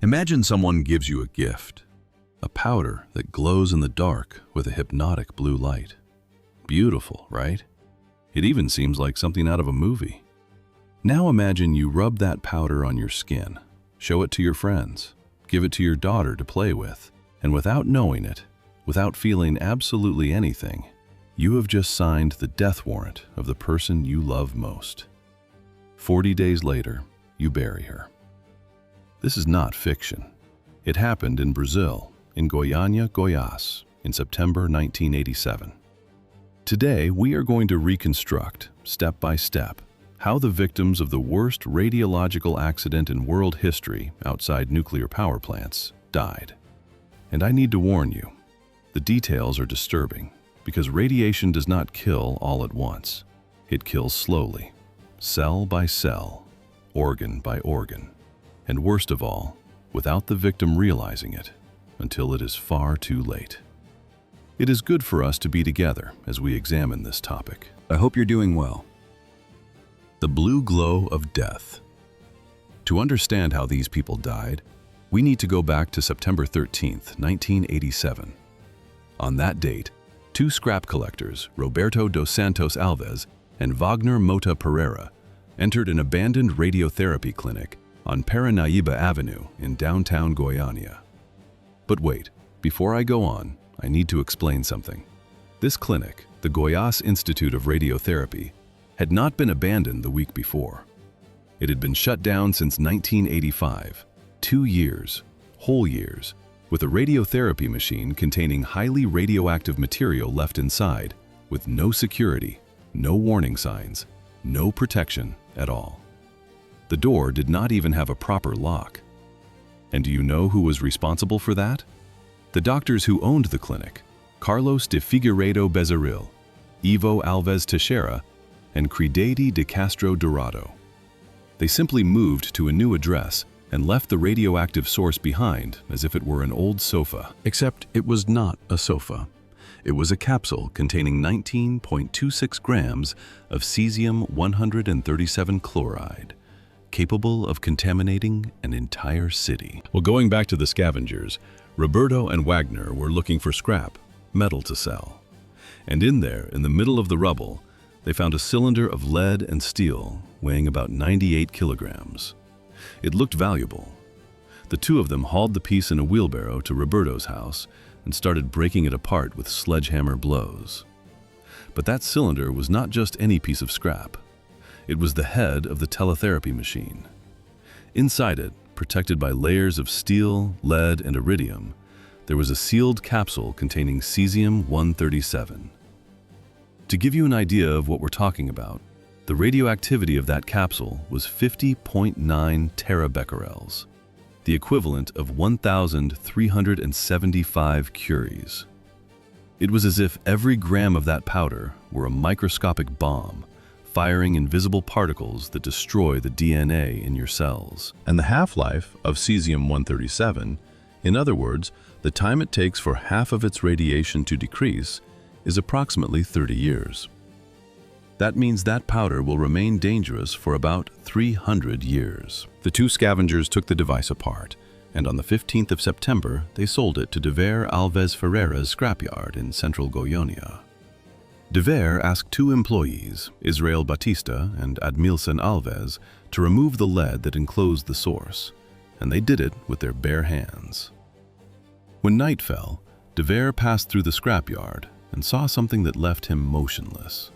Imagine someone gives you a gift, a powder that glows in the dark with a hypnotic blue light. Beautiful, right? It even seems like something out of a movie. Now imagine you rub that powder on your skin, show it to your friends, give it to your daughter to play with, and without knowing it, without feeling absolutely anything, you have just signed the death warrant of the person you love most. 40 days later, you bury her. This is not fiction. It happened in Brazil, in Goiânia, Goiás, in September 1987. Today, we are going to reconstruct, step by step, how the victims of the worst radiological accident in world history outside nuclear power plants died. And I need to warn you, the details are disturbing because radiation does not kill all at once. It kills slowly, cell by cell, organ by organ, and worst of all, without the victim realizing it, until it is far too late. It is good for us to be together as we examine this topic. I hope you're doing well. The blue glow of death. To understand how these people died, we need to go back to September 13th, 1987. On that date, two scrap collectors, Roberto dos Santos Alves and Wagner Mota Pereira, entered an abandoned radiotherapy clinic on Paranaíba Avenue in downtown Goiânia. But wait, before I go on, I need to explain something. This clinic, the Goiás Institute of Radiotherapy, had not been abandoned the week before. It had been shut down since 1985, 2 years, whole years, with a radiotherapy machine containing highly radioactive material left inside, with no security, no warning signs, no protection at all. The door did not even have a proper lock. And do you know who was responsible for that? The doctors who owned the clinic, Carlos de Figueiredo Bezerril, Ivo Alves Teixeira, and Cridade de Castro Dourado. They simply moved to a new address and left the radioactive source behind as if it were an old sofa. Except it was not a sofa. It was a capsule containing 19.26 grams of cesium-137 chloride, capable of contaminating an entire city. Well, going back to the scavengers, Roberto and Wagner were looking for scrap, metal to sell. And in there, in the middle of the rubble, they found a cylinder of lead and steel weighing about 98 kilograms. It looked valuable. The two of them hauled the piece in a wheelbarrow to Roberto's house and started breaking it apart with sledgehammer blows. But that cylinder was not just any piece of scrap. It was the head of the teletherapy machine. Inside it, protected by layers of steel, lead, and iridium, there was a sealed capsule containing cesium-137. To give you an idea of what we're talking about, the radioactivity of that capsule was 50.9 terabecquerels, the equivalent of 1,375 curies. It was as if every gram of that powder were a microscopic bomb, firing invisible particles that destroy the DNA in your cells. And the half-life of cesium-137, in other words, the time it takes for half of its radiation to decrease, is approximately 30 years. That means that powder will remain dangerous for about 300 years. The two scavengers took the device apart, and on the 15th of September, they sold it to Dever Alves Ferreira's scrapyard in central Goiânia. Dever asked two employees, Israel Batista and Admilson Alves, to remove the lead that enclosed the source, and they did it with their bare hands. When night fell, Dever passed through the scrapyard and saw something that left him motionless.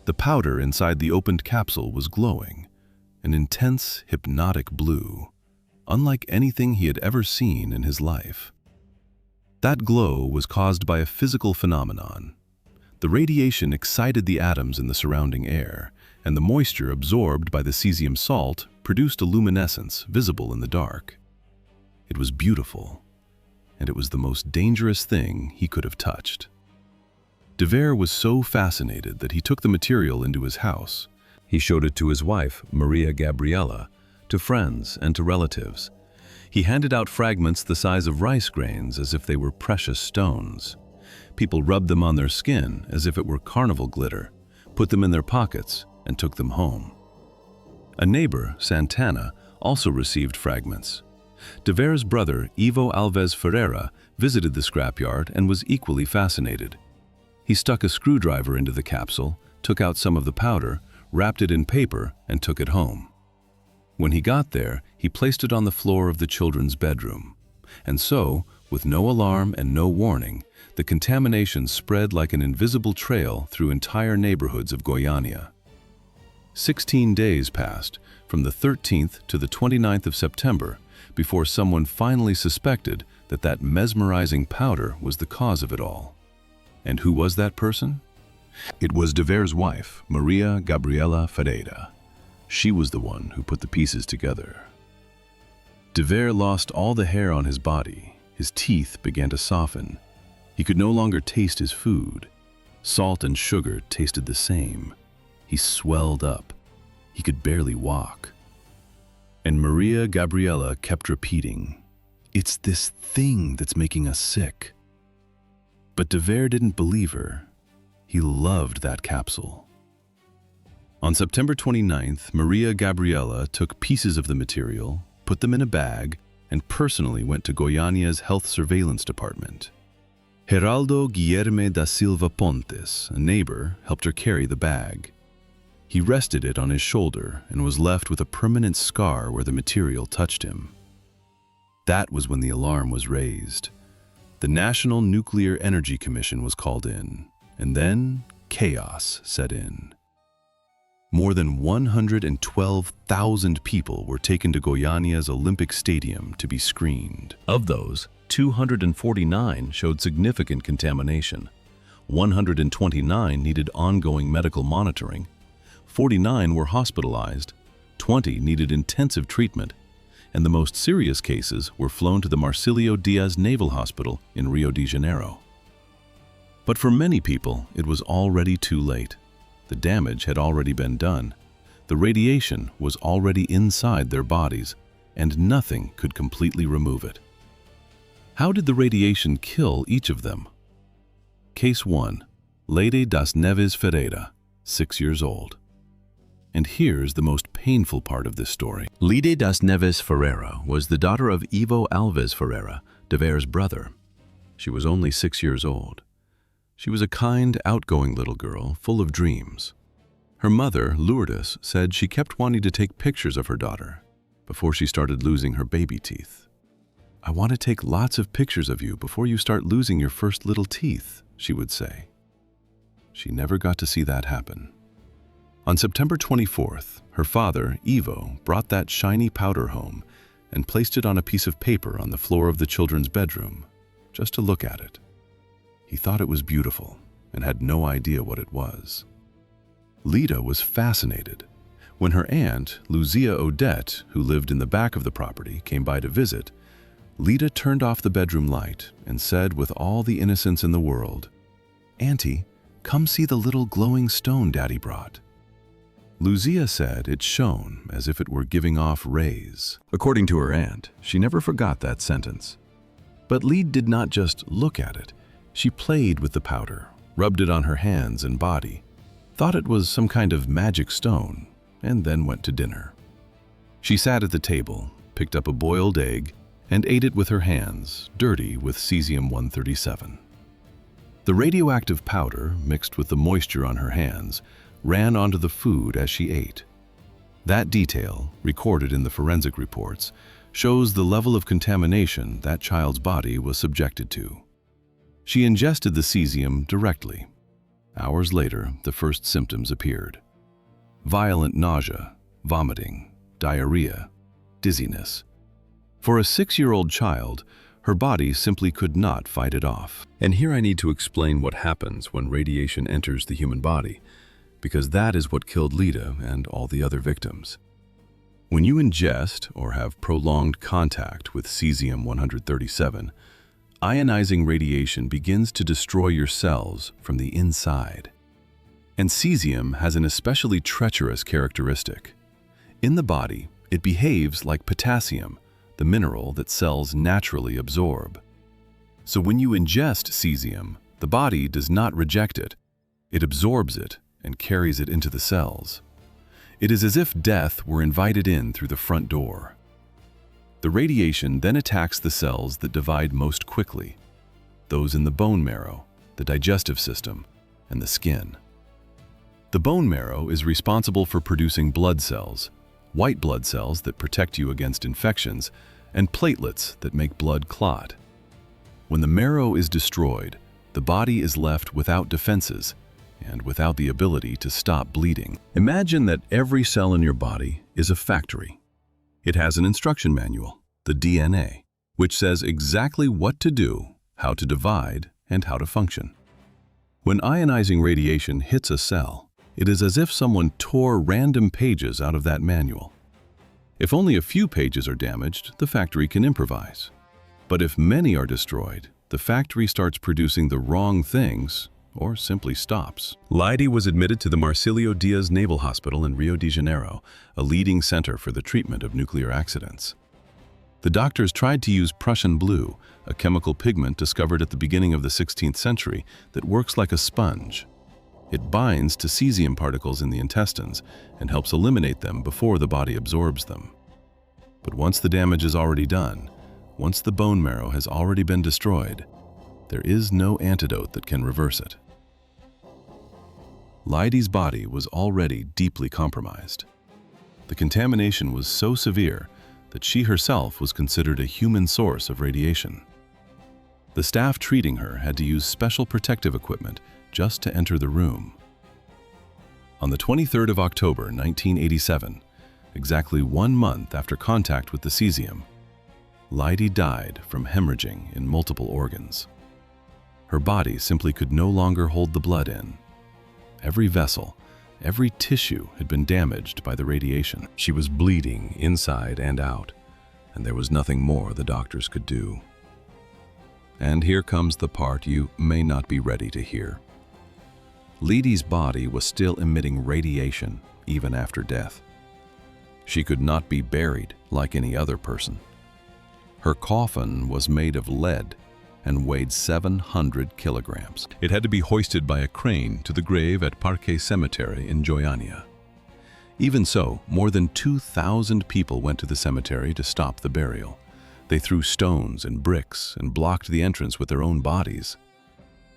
The powder inside the opened capsule was glowing, an intense, hypnotic blue, unlike anything he had ever seen in his life. That glow was caused by a physical phenomenon. The radiation excited the atoms in the surrounding air, and the moisture absorbed by the cesium salt produced a luminescence visible in the dark. It was beautiful, and it was the most dangerous thing he could have touched. Dever was so fascinated that he took the material into his house. He showed it to his wife, Maria Gabriela, to friends and to relatives. He handed out fragments the size of rice grains as if they were precious stones. People rubbed them on their skin as if it were carnival glitter, put them in their pockets, and took them home. A neighbor, Santana, also received fragments. Devere's brother, Ivo Alves Ferreira, visited the scrapyard and was equally fascinated. He stuck a screwdriver into the capsule, took out some of the powder, wrapped it in paper, and took it home. When he got there, he placed it on the floor of the children's bedroom. And so, with no alarm and no warning, the contamination spread like an invisible trail through entire neighborhoods of Goiânia. 16 days passed, from the 13th to the 29th of September, before someone finally suspected that that mesmerizing powder was the cause of it all. And who was that person? It was Devere's wife, Maria Gabriela Ferreira. She was the one who put the pieces together. Devere lost all the hair on his body. His teeth began to soften. He could no longer taste his food. Salt and sugar tasted the same. He swelled up. He could barely walk. And Maria Gabriela kept repeating, "It's this thing that's making us sick." But Devere didn't believe her. He loved that capsule. On September 29th, Maria Gabriela took pieces of the material, put them in a bag, and personally went to Goiânia's health surveillance department. Geraldo Guilherme da Silva Pontes, a neighbor, helped her carry the bag. He rested it on his shoulder and was left with a permanent scar where the material touched him. That was when the alarm was raised. The National Nuclear Energy Commission was called in, and then chaos set in. More than 112,000 people were taken to Goiânia's Olympic Stadium to be screened. Of those, 249 showed significant contamination. 129 needed ongoing medical monitoring. 49 were hospitalized. 20 needed intensive treatment. And the most serious cases were flown to the Marcílio Dias Naval Hospital in Rio de Janeiro. But for many people, it was already too late. The damage had already been done. The radiation was already inside their bodies, and nothing could completely remove it. How did the radiation kill each of them? Case 1. Lede das Neves Ferreira, 6 years old. And here's the most painful part of this story. Lede das Neves Ferreira was the daughter of Ivo Alves Ferreira, Devere's brother. She was only 6 years old. She was a kind, outgoing little girl, full of dreams. Her mother, Lourdes, said she kept wanting to take pictures of her daughter before she started losing her baby teeth. "I want to take lots of pictures of you before you start losing your first little teeth," she would say. She never got to see that happen. On September 24th, her father, Ivo, brought that shiny powder home and placed it on a piece of paper on the floor of the children's bedroom, just to look at it. He thought it was beautiful and had no idea what it was. Lida was fascinated. When her aunt, Luzia Odette, who lived in the back of the property, came by to visit, Lida turned off the bedroom light and said with all the innocence in the world, "Auntie, come see the little glowing stone Daddy brought." Luzia said it shone as if it were giving off rays. According to her aunt, she never forgot that sentence. But Lide did not just look at it. She played with the powder, rubbed it on her hands and body, thought it was some kind of magic stone, and then went to dinner. She sat at the table, picked up a boiled egg, and ate it with her hands, dirty with cesium-137. The radioactive powder, mixed with the moisture on her hands, ran onto the food as she ate. That detail, recorded in the forensic reports, shows the level of contamination that child's body was subjected to. She ingested the cesium directly. Hours later, the first symptoms appeared: violent nausea, vomiting, diarrhea, dizziness. For a 6-year-old child, her body simply could not fight it off. And here I need to explain what happens when radiation enters the human body, because that is what killed Lida and all the other victims. When you ingest or have prolonged contact with cesium-137, ionizing radiation begins to destroy your cells from the inside. And cesium has an especially treacherous characteristic. In the body, it behaves like potassium, the mineral that cells naturally absorb. So when you ingest cesium, the body does not reject it. It absorbs it and carries it into the cells. It is as if death were invited in through the front door. The radiation then attacks the cells that divide most quickly, those in the bone marrow, the digestive system, and the skin. The bone marrow is responsible for producing blood cells, white blood cells that protect you against infections, and platelets that make blood clot. When the marrow is destroyed, the body is left without defenses and without the ability to stop bleeding. Imagine that every cell in your body is a factory. It has an instruction manual, the DNA, which says exactly what to do, how to divide, and how to function. When ionizing radiation hits a cell, it is as if someone tore random pages out of that manual. If only a few pages are damaged, the factory can improvise. But if many are destroyed, the factory starts producing the wrong things or simply stops. Lydie was admitted to the Marcílio Dias Naval Hospital in Rio de Janeiro, a leading center for the treatment of nuclear accidents. The doctors tried to use Prussian blue, a chemical pigment discovered at the beginning of the 16th century that works like a sponge. It binds to cesium particles in the intestines and helps eliminate them before the body absorbs them. But once the damage is already done, once the bone marrow has already been destroyed, there is no antidote that can reverse it. Lydie's body was already deeply compromised. The contamination was so severe that she herself was considered a human source of radiation. The staff treating her had to use special protective equipment just to enter the room. On the 23rd of October, 1987, exactly 1 month after contact with the cesium, Lydie died from hemorrhaging in multiple organs. Her body simply could no longer hold the blood in. Every vessel, every tissue had been damaged by the radiation. She was bleeding inside and out, and there was nothing more the doctors could do. And here comes the part you may not be ready to hear. Lydie's body was still emitting radiation even after death. She could not be buried like any other person. Her coffin was made of lead and weighed 700 kilograms. It had to be hoisted by a crane to the grave at Parque Cemetery in Goiânia. Even so, more than 2,000 people went to the cemetery to stop the burial. They threw stones and bricks and blocked the entrance with their own bodies.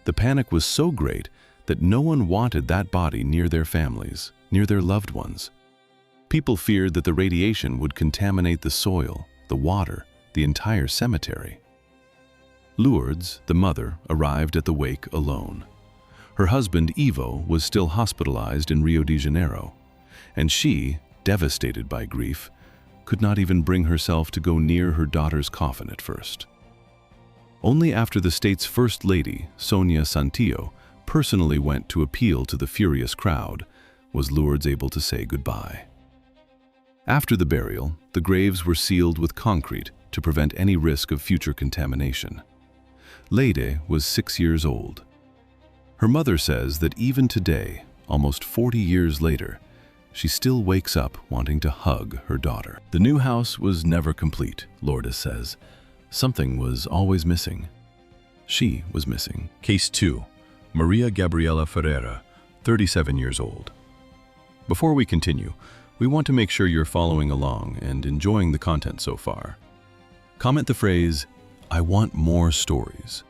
The panic was so great that no one wanted that body near their families, near their loved ones. People feared that the radiation would contaminate the soil, the water, the entire cemetery. Lourdes, the mother, arrived at the wake alone. Her husband, Ivo, was still hospitalized in Rio de Janeiro, and she, devastated by grief, could not even bring herself to go near her daughter's coffin at first. Only after the state's First Lady, Sonia Santillo, personally went to appeal to the furious crowd, was Lourdes able to say goodbye. After the burial, the graves were sealed with concrete to prevent any risk of future contamination. Leyde was 6 years old. Her mother says that even today, almost 40 years later, she still wakes up wanting to hug her daughter. The new house was never complete, Lourdes says. Something was always missing. She was missing. Case 2. Maria Gabriela Ferreira, 37 years old. Before we continue, we want to make sure you're following along and enjoying the content so far. Comment the phrase, "I want more stories."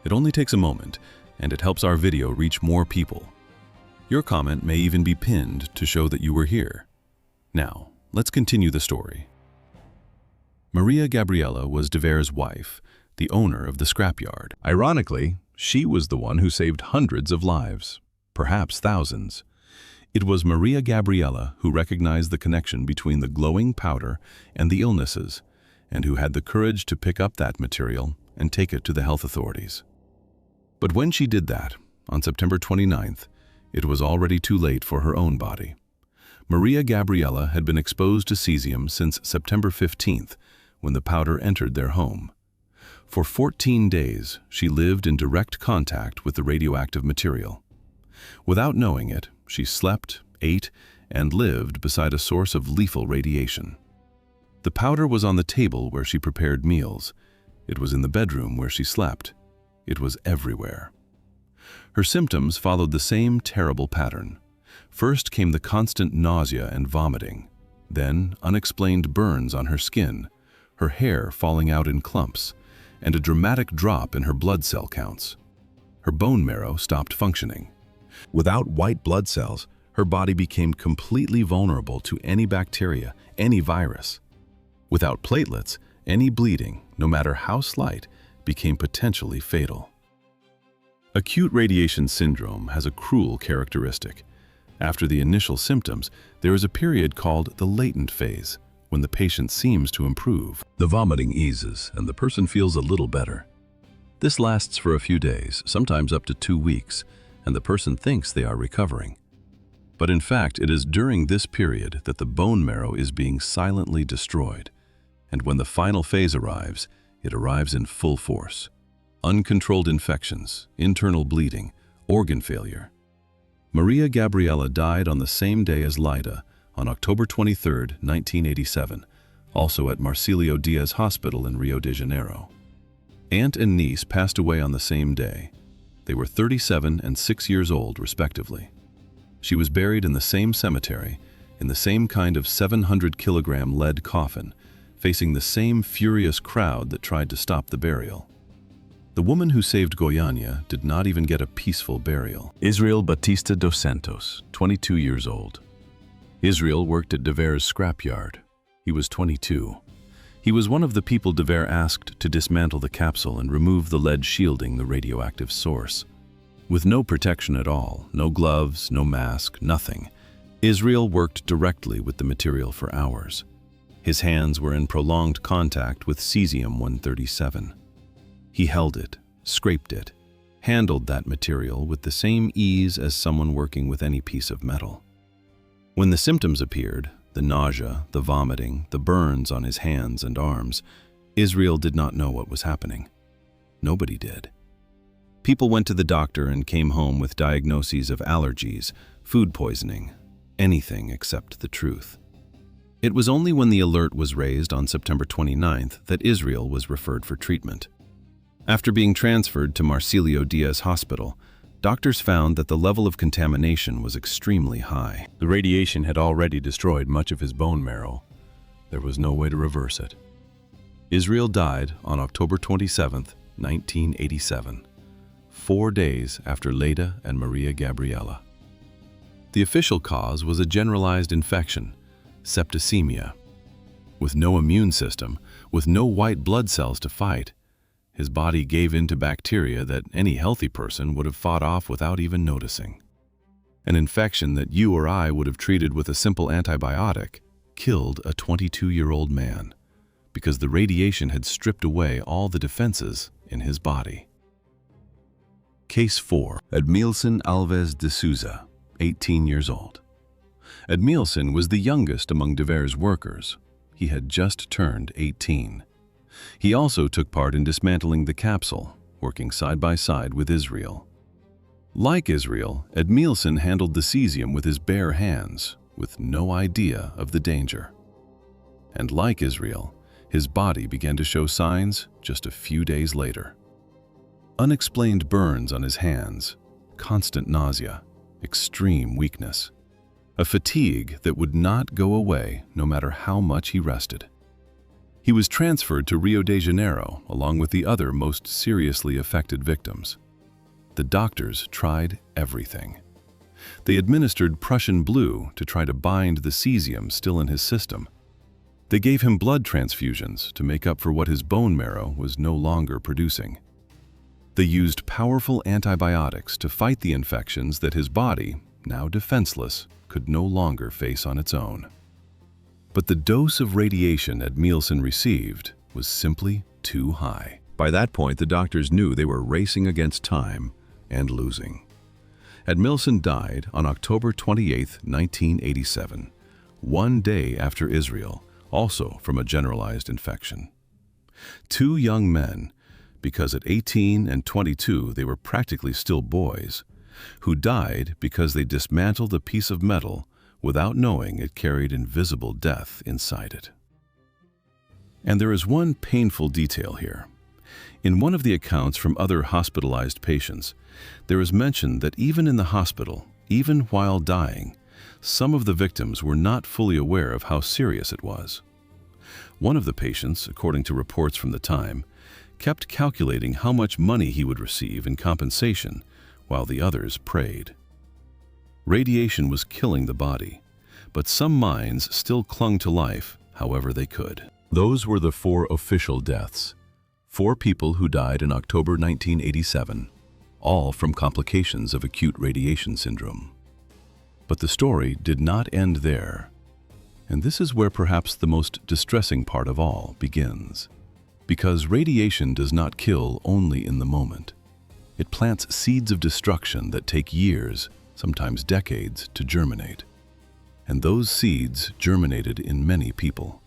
It only takes a moment, and it helps our video reach more people. Your comment may even be pinned to show that you were here. Now, let's continue the story. Maria Gabriela was Dever's wife, the owner of the scrapyard. Ironically, she was the one who saved hundreds of lives, perhaps thousands. It was Maria Gabriela who recognized the connection between the glowing powder and the illnesses, and who had the courage to pick up that material and take it to the health authorities. But when she did that, on September 29th, it was already too late for her own body. Maria Gabriela had been exposed to cesium since September 15th, when the powder entered their home. For 14 days, she lived in direct contact with the radioactive material. Without knowing it, she slept, ate, and lived beside a source of lethal radiation. The powder was on the table where she prepared meals. It was in the bedroom where she slept. It was everywhere. Her symptoms followed the same terrible pattern. First came the constant nausea and vomiting, then unexplained burns on her skin, her hair falling out in clumps, and a dramatic drop in her blood cell counts. Her bone marrow stopped functioning. Without white blood cells, her body became completely vulnerable to any bacteria, any virus. Without platelets, any bleeding, no matter how slight, became potentially fatal. Acute radiation syndrome has a cruel characteristic. After the initial symptoms, there is a period called the latent phase, when the patient seems to improve. The vomiting eases and the person feels a little better. This lasts for a few days, sometimes up to 2 weeks, and the person thinks they are recovering. But in fact, it is during this period that the bone marrow is being silently destroyed. And when the final phase arrives, it arrives in full force. Uncontrolled infections, internal bleeding, organ failure. Maria Gabriela died on the same day as Lida, on October 23, 1987, also at Marcílio Dias Hospital in Rio de Janeiro. Aunt and niece passed away on the same day. They were 37 and 6 years old, respectively. She was buried in the same cemetery, in the same kind of 700-kilogram lead coffin, facing the same furious crowd that tried to stop the burial. The woman who saved Goiânia did not even get a peaceful burial. Israel Batista dos Santos, 22 years old. Israel worked at Dever's scrapyard. He was 22. He was one of the people Dever asked to dismantle the capsule and remove the lead shielding the radioactive source. With no protection at all, no gloves, no mask, nothing, Israel worked directly with the material for hours. His hands were in prolonged contact with cesium-137. He held it, scraped it, handled that material with the same ease as someone working with any piece of metal. When the symptoms appeared, the nausea, the vomiting, the burns on his hands and arms, Israel did not know what was happening. Nobody did. People went to the doctor and came home with diagnoses of allergies, food poisoning, anything except the truth. It was only when the alert was raised on September 29th that Israel was referred for treatment. After being transferred to Marcílio Dias Hospital, doctors found that the level of contamination was extremely high. The radiation had already destroyed much of his bone marrow. There was no way to reverse it. Israel died on October 27, 1987, 4 days after Leda and Maria Gabriela. The official cause was a generalized infection, septicemia. With no immune system, with no white blood cells to fight, his body gave in to bacteria that any healthy person would have fought off without even noticing. An infection that you or I would have treated with a simple antibiotic killed a 22-year-old man because the radiation had stripped away all the defenses in his body. Case 4. Edmilson Alves de Souza, 18 years old. Edmilson was the youngest among Dever's workers. He had just turned 18. He also took part in dismantling the capsule, working side by side with Israel. Like Israel, Edmilson handled the cesium with his bare hands, with no idea of the danger. And like Israel, his body began to show signs just a few days later. Unexplained burns on his hands, constant nausea, extreme weakness, a fatigue that would not go away no matter how much he rested. He was transferred to Rio de Janeiro along with the other most seriously affected victims. The doctors tried everything. They administered Prussian blue to try to bind the cesium still in his system. They gave him blood transfusions to make up for what his bone marrow was no longer producing. They used powerful antibiotics to fight the infections that his body, now defenseless, could no longer face on its own. But the dose of radiation Edmilson received was simply too high. By that point, the doctors knew they were racing against time and losing. Edmilson died on October 28, 1987, 1 day after Israel, also from a generalized infection. 2 young men, because at 18 and 22 they were practically still boys, who died because they dismantled a piece of metal without knowing it carried invisible death inside it. And there is one painful detail here. In one of the accounts from other hospitalized patients, there is mention that even in the hospital, even while dying, some of the victims were not fully aware of how serious it was. One of the patients, according to reports from the time, kept calculating how much money he would receive in compensation, while the others prayed. Radiation was killing the body, but some minds still clung to life however they could. Those were the 4 official deaths. 4 people who died in October 1987, all from complications of acute radiation syndrome. But the story did not end there. And this is where perhaps the most distressing part of all begins. Because radiation does not kill only in the moment. It plants seeds of destruction that take years, sometimes decades, to germinate. And those seeds germinated in many people.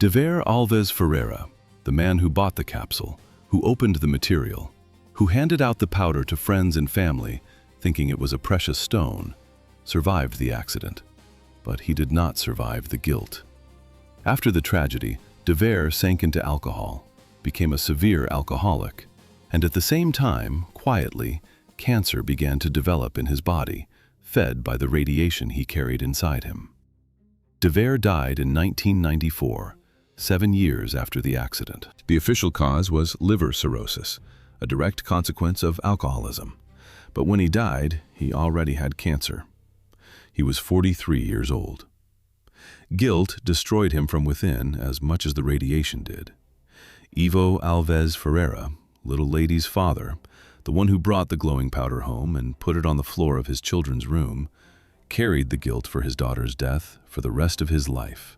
Dever Alves Ferreira, the man who bought the capsule, who opened the material, who handed out the powder to friends and family, thinking it was a precious stone, survived the accident. But he did not survive the guilt. After the tragedy, Dever sank into alcohol, became a severe alcoholic, and at the same time, quietly, cancer began to develop in his body, fed by the radiation he carried inside him. Dever died in 1994, 7 years after the accident. The official cause was liver cirrhosis, a direct consequence of alcoholism. But when he died, he already had cancer. He was 43 years old. Guilt destroyed him from within as much as the radiation did. Ivo Alves Ferreira, little lady's father, the one who brought the glowing powder home and put it on the floor of his children's room, carried the guilt for his daughter's death for the rest of his life.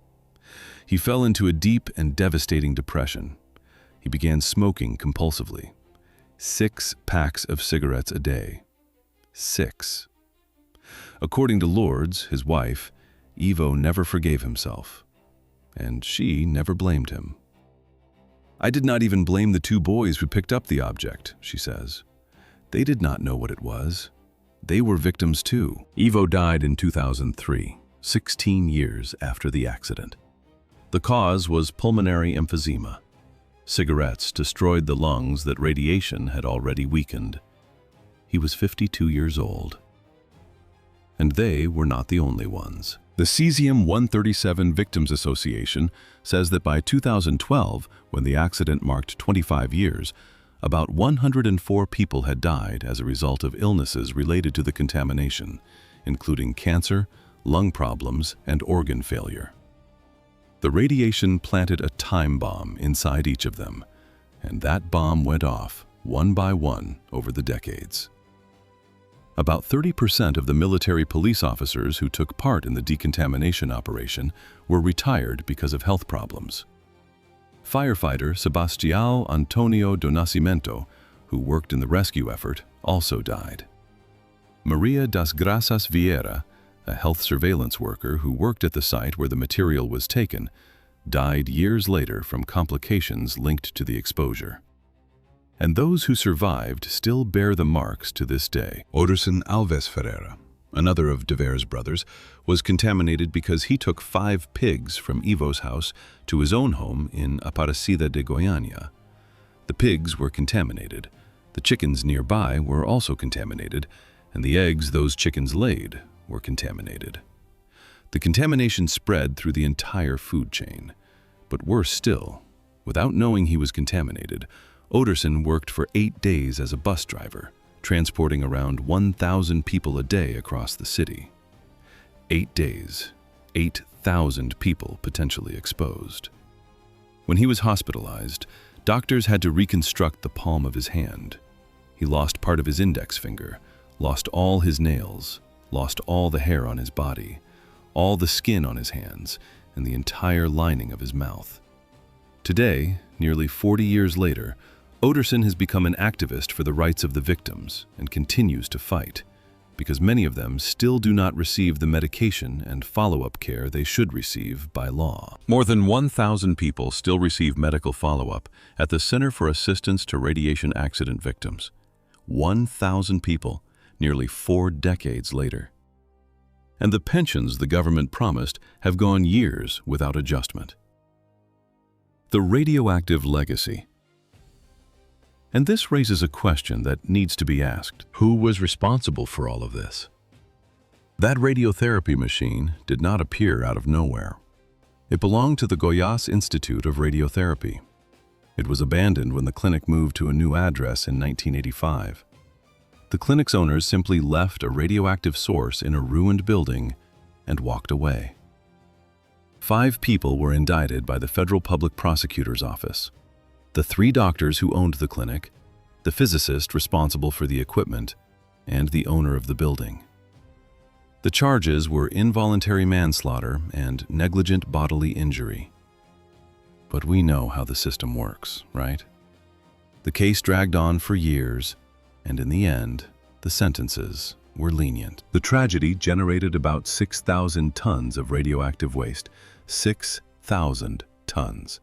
He fell into a deep and devastating depression. He began smoking compulsively. 6 packs of cigarettes a day. 6. According to Lourdes, his wife, Ivo never forgave himself, and she never blamed him. "I did not even blame the 2 boys who picked up the object," she says. "They did not know what it was. They were victims too." Ivo died in 2003, 16 years after the accident. The cause was pulmonary emphysema. Cigarettes destroyed the lungs that radiation had already weakened. He was 52 years old. And they were not the only ones. The CÉSIO-137 Victims Association says that by 2012, when the accident marked 25 years, about 104 people had died as a result of illnesses related to the contamination, including cancer, lung problems, and organ failure. The radiation planted a time bomb inside each of them, and that bomb went off one by one over the decades. About 30% of the military police officers who took part in the decontamination operation were retired because of health problems. Firefighter Sebastião Antonio do Nascimento, who worked in the rescue effort, also died. Maria das Graças Vieira, a health surveillance worker who worked at the site where the material was taken, died years later from complications linked to the exposure. And those who survived still bear the marks to this day. Oderson Alves Ferreira, another of Dever's brothers, was contaminated because he took 5 pigs from Ivo's house to his own home in Aparecida de Goiânia. The pigs were contaminated. The chickens nearby were also contaminated, and the eggs those chickens laid were contaminated. The contamination spread through the entire food chain. But worse still, without knowing he was contaminated, Oderson worked for 8 days as a bus driver, transporting around 1,000 people a day across the city. 8 days, 8,000 people potentially exposed. When he was hospitalized, doctors had to reconstruct the palm of his hand. He lost part of his index finger, lost all his nails, lost all the hair on his body, all the skin on his hands, and the entire lining of his mouth. Today, nearly 40 years later, Oderson has become an activist for the rights of the victims and continues to fight, because many of them still do not receive the medication and follow-up care they should receive by law. More than 1,000 people still receive medical follow-up at the Center for Assistance to Radiation Accident Victims. 1,000 people, nearly 4 decades later. And the pensions the government promised have gone years without adjustment. The radioactive legacy. And this raises a question that needs to be asked. Who was responsible for all of this? That radiotherapy machine did not appear out of nowhere. It belonged to the Goiás Institute of Radiotherapy. It was abandoned when the clinic moved to a new address in 1985. The clinic's owners simply left a radioactive source in a ruined building and walked away. 5 people were indicted by the Federal Public Prosecutor's Office: the 3 doctors who owned the clinic, the physicist responsible for the equipment, and the owner of the building. The charges were involuntary manslaughter and negligent bodily injury. But we know how the system works, right? The case dragged on for years, and in the end, the sentences were lenient. The tragedy generated about 6,000 tons of radioactive waste. 6,000 tons.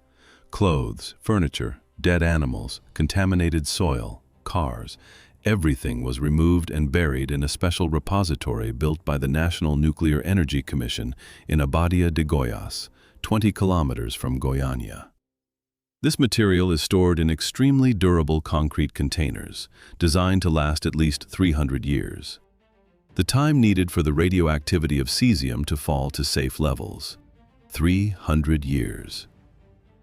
Clothes, furniture, dead animals, contaminated soil, cars. Everything was removed and buried in a special repository built by the National Nuclear Energy Commission in Abadia de Goiás, 20 kilometers from Goiânia. This material is stored in extremely durable concrete containers, designed to last at least 300 years. The time needed for the radioactivity of cesium to fall to safe levels: 300 years.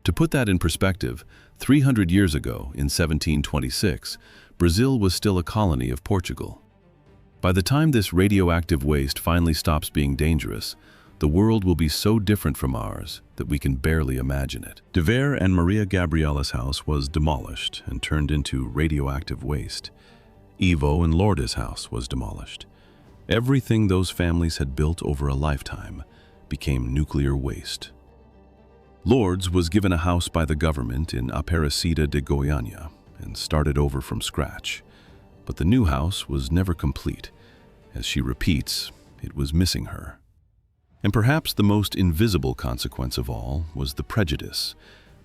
To put that in perspective, 300 years ago, in 1726, Brazil was still a colony of Portugal. By the time this radioactive waste finally stops being dangerous, the world will be so different from ours that we can barely imagine it. Dever and Maria Gabriela's house was demolished and turned into radioactive waste. Ivo and Lourdes' house was demolished. Everything those families had built over a lifetime became nuclear waste. Lourdes was given a house by the government in Aparecida de Goiânia and started over from scratch. But the new house was never complete. As she repeats, it was missing her. And perhaps the most invisible consequence of all was the prejudice.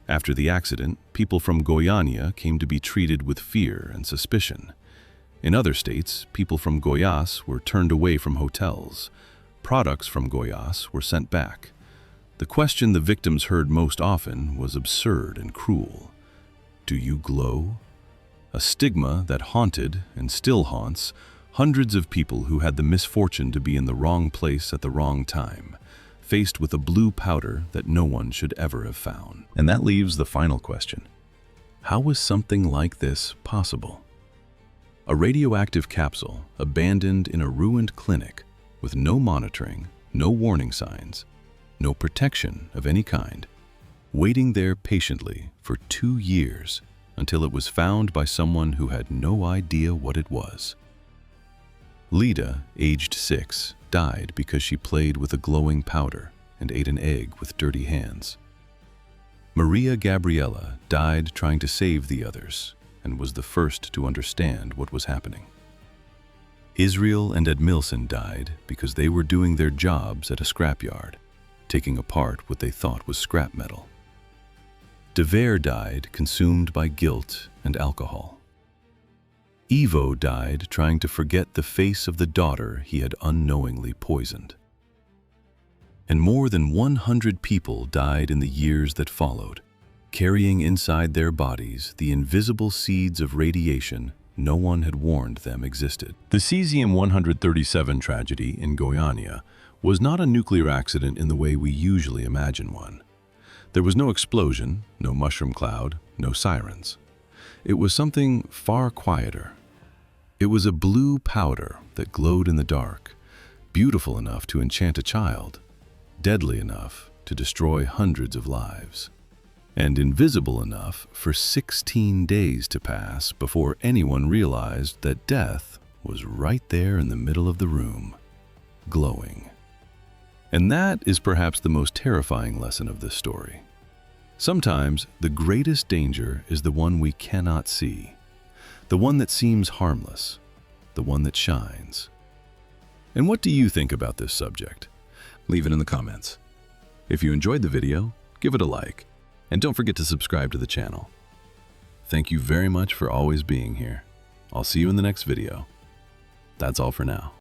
After the accident, people from Goiânia came to be treated with fear and suspicion. In other states, people from Goiás were turned away from hotels. Products from Goiás were sent back. The question the victims heard most often was absurd and cruel. Do you glow? A stigma that haunted, and still haunts, hundreds of people who had the misfortune to be in the wrong place at the wrong time, faced with a blue powder that no one should ever have found. And that leaves the final question. How was something like this possible? A radioactive capsule abandoned in a ruined clinic with no monitoring, no warning signs, no protection of any kind, waiting there patiently for 2 years until it was found by someone who had no idea what it was. Lida, aged 6, died because she played with a glowing powder and ate an egg with dirty hands. Maria Gabriela died trying to save the others and was the first to understand what was happening. Israel and Edmilson died because they were doing their jobs at a scrapyard, taking apart what they thought was scrap metal. Dever died consumed by guilt and alcohol. Ivo died trying to forget the face of the daughter he had unknowingly poisoned. And more than 100 people died in the years that followed, carrying inside their bodies the invisible seeds of radiation no one had warned them existed. The CÉSIO-137 tragedy in Goiânia was not a nuclear accident in the way we usually imagine one. There was no explosion, no mushroom cloud, no sirens. It was something far quieter. It was a blue powder that glowed in the dark, beautiful enough to enchant a child, deadly enough to destroy hundreds of lives, and invisible enough for 16 days to pass before anyone realized that death was right there in the middle of the room, glowing. And that is perhaps the most terrifying lesson of this story. Sometimes the greatest danger is the one we cannot see, the one that seems harmless, the one that shines. And what do you think about this subject? Leave it in the comments. If you enjoyed the video, give it a like, and don't forget to subscribe to the channel. Thank you very much for always being here. I'll see you in the next video. That's all for now.